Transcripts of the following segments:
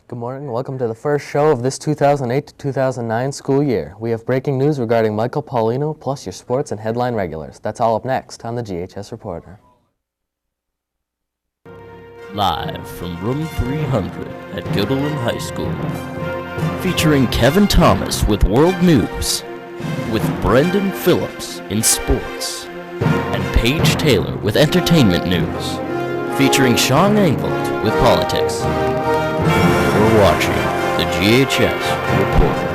Good morning and welcome to the first show of this 2008 to 2009 school year. We have breaking news regarding Michael Paolino, plus your sports and headline regulars. That's all up next on the GHS Reporter. Live from room 300 at Guilderland High School, featuring Kevin Thomas with World News, with Brendan Phillips in sports, and Paige Taylor with entertainment news, featuring Sean Engveld with politics. You're watching the GHS Reporter.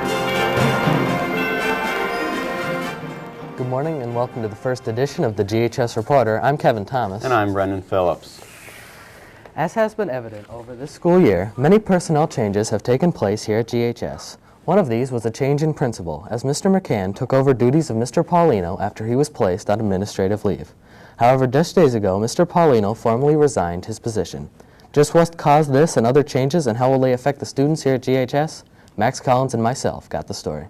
Good morning and welcome to the first edition of the GHS Reporter. I'm Kevin Thomas. And I'm Brendan Phillips. As has been evident over this school year, many personnel changes have taken place here at GHS. One of these was a change in principal, as Mr. McCann took over duties of Mr. Paolino after he was placed on administrative leave. However, just days ago, Mr. Paolino formally resigned his position. Just what caused this and other changes, and how will they affect the students here at GHS? Max Collins and myself got the story.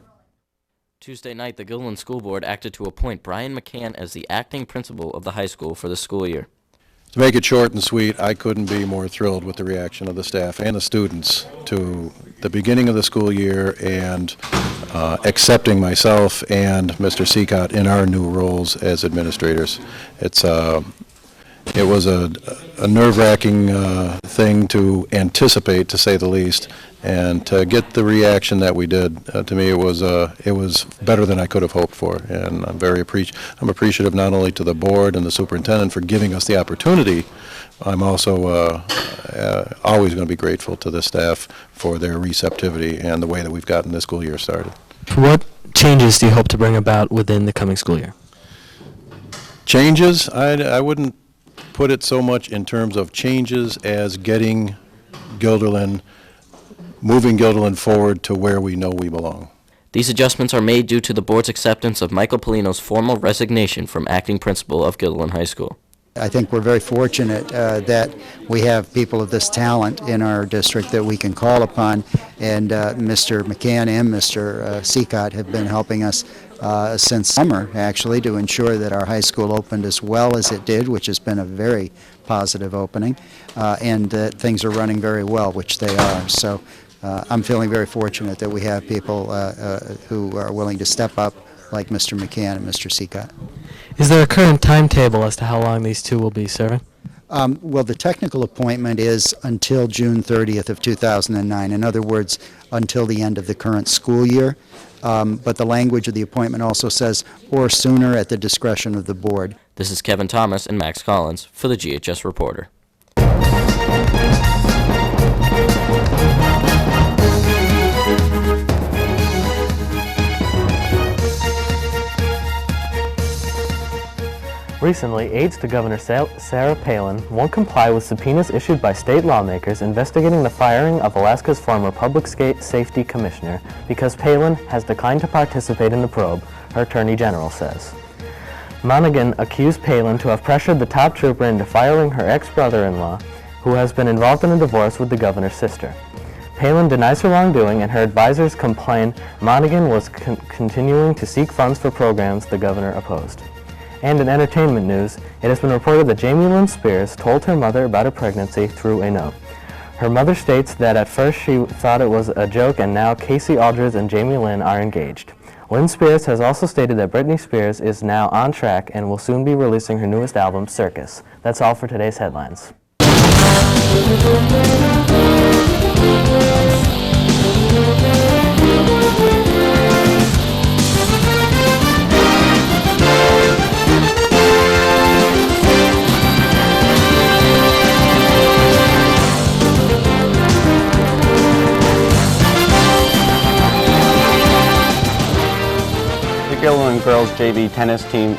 Tuesday night, the Guilderland School Board acted to appoint Brian McCann as the acting principal of the high school for the school year. To make it short and sweet, I couldn't be more thrilled with the reaction of the staff and the students to the beginning of the school year and accepting myself and Mr. Seacott in our new roles as administrators. It was a nerve-wracking thing to anticipate, to say the least, and to get the reaction that we did, to me it was better than I could have hoped for, and I'm appreciative not only to the board and the superintendent for giving us the opportunity. I'm also always going to be grateful to the staff for their receptivity and the way that we've gotten this school year started. What changes do you hope to bring about within the coming school year? Changes? I wouldn't put it so much in terms of changes as moving Guilderland forward to where we know we belong. These adjustments are made due to the board's acceptance of Michael Paolino's formal resignation from acting principal of Guilderland High School. I think we're very fortunate that we have people of this talent in our district that we can call upon, and Mr. McCann and Mr. Seacott have been helping us since summer, actually, to ensure that our high school opened as well as it did, which has been a very positive opening, and that things are running very well, which they are. So I'm feeling very fortunate that we have people who are willing to step up, like Mr. McCann and Mr. Seacott. Is there a current timetable as to how long these two will be serving? Well, the technical appointment is until June 30th of 2009. In other words, until the end of the current school year. But the language of the appointment also says, or sooner at the discretion of the board. This is Kevin Thomas and Max Collins for the GHS Reporter. Recently, aides to Governor Sarah Palin won't comply with subpoenas issued by state lawmakers investigating the firing of Alaska's former Public Safety Commissioner because Palin has declined to participate in the probe, her Attorney General says. Monaghan accused Palin to have pressured the top trooper into firing her ex-brother-in-law, who has been involved in a divorce with the governor's sister. Palin denies her wrongdoing, and her advisors complain Monaghan was continuing to seek funds for programs the governor opposed. And in entertainment news, it has been reported that Jamie Lynn Spears told her mother about her pregnancy through a note. Her mother states that at first she thought it was a joke, and now Casey Aldridge and Jamie Lynn are engaged. Lynn Spears has also stated that Britney Spears is now on track and will soon be releasing her newest album, Circus. That's all for today's headlines. Guilderland girls JV tennis team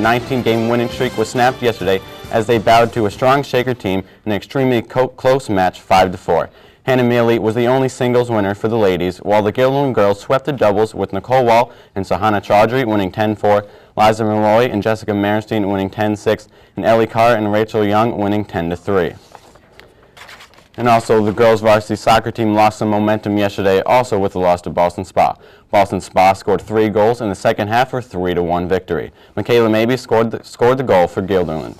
19-game winning streak was snapped yesterday as they bowed to a strong Shaker team in an extremely close match 5-4. Hannah Mealy was the only singles winner for the ladies, while the Guilderland girls swept the doubles with Nicole Wall and Sahana Chaudhry winning 10-4, Liza Malloy and Jessica Merenstein winning 10-6, and Ellie Carr and Rachel Young winning 10-3. And also, the girls' varsity soccer team lost some momentum yesterday, also with the loss to Boston Spa. Boston Spa scored 3 goals in the second half for a 3-1 victory. Michaela Mabey scored the goal for Guilderland.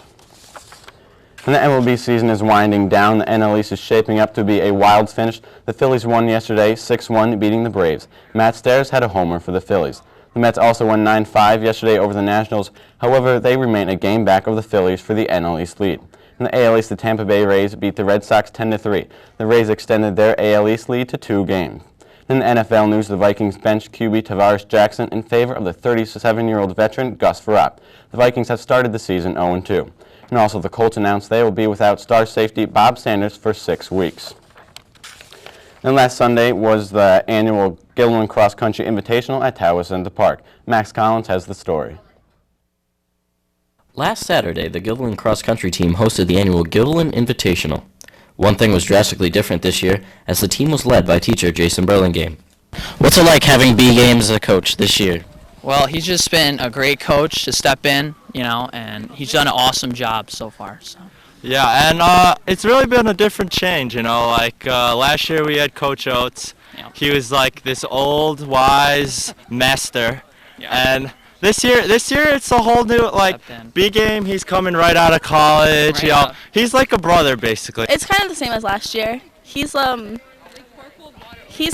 And the MLB season is winding down. The NL East is shaping up to be a wild finish. The Phillies won yesterday, 6-1, beating the Braves. Matt Stairs had a homer for the Phillies. The Mets also won 9-5 yesterday over the Nationals. However, they remain a game back of the Phillies for the NL East lead. In the AL East, the Tampa Bay Rays beat the Red Sox 10-3. The Rays extended their AL East lead to 2 games. In the NFL news, the Vikings benched QB Tavares Jackson in favor of the 37-year-old veteran Gus Frerotte. The Vikings have started the season 0-2. And also, the Colts announced they will be without star safety Bob Sanders for 6 weeks. And last Sunday was the annual Guilderland Cross Country Invitational at Tawasetha Park. Max Collins has the story. Last Saturday, the Guilderland Cross Country team hosted the annual Guilderland Invitational. One thing was drastically different this year, as the team was led by teacher Jason Burlingame. What's it like having B Game as a coach this year? Well, he's just been a great coach to step in, and he's done an awesome job so far. So. Yeah, and it's really been a different change, last year we had Coach Oates. Yeah. He was like this old, wise master, Yeah. and this year it's a whole new, B Game, he's coming right out of college, Right out. He's like a brother, basically. It's kind of the same as last year. He's always he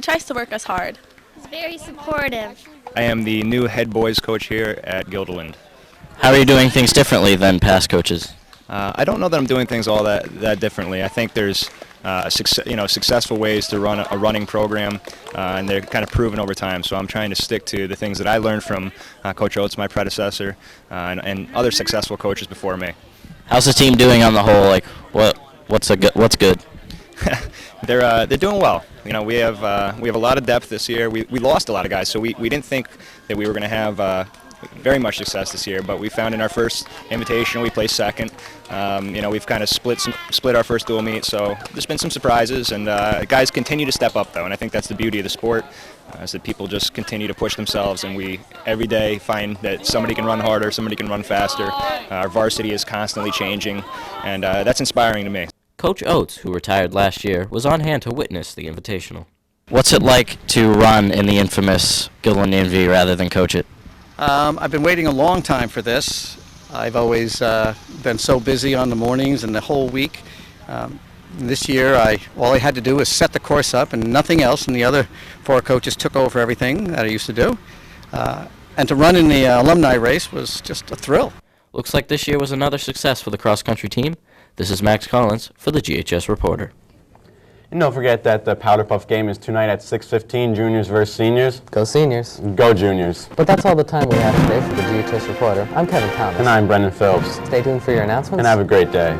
tries to work us hard. He's very supportive. I am the new head boys coach here at Guilderland. How are you doing things differently than past coaches? I don't know that I'm doing things all that differently. I think there's successful ways to run a running program, and they're kind of proven over time. So I'm trying to stick to the things that I learned from Coach Oates, my predecessor, and other successful coaches before me. How's the team doing on the whole? What's good? They're doing well. We have a lot of depth this year. We lost a lot of guys, so we didn't think that we were going to have very much success this year. But we found in our first invitation we placed second. We've kind of split our first dual meet, so there's been some surprises, and guys continue to step up though, and I think that's the beauty of the sport. Is that people just continue to push themselves, and we every day find that somebody can run harder, somebody can run faster. Our varsity is constantly changing, and that's inspiring to me. Coach Oates, who retired last year, was on hand to witness the Invitational. What's it like to run in the infamous Guilderland Invi rather than coach it? I've been waiting a long time for this. I've always been so busy on the mornings and the whole week. This year, all I had to do was set the course up and nothing else, and the other 4 coaches took over everything that I used to do. And to run in the alumni race was just a thrill. Looks like this year was another success for the cross-country team. This is Max Collins for the GHS Reporter. And don't forget that the Powder Puff game is tonight at 6:15, juniors versus seniors. Go Seniors. Go Juniors. But that's all the time we have today for the GHS Reporter. I'm Kevin Thomas. And I'm Brendan Phillips. Stay tuned for your announcements. And have a great day.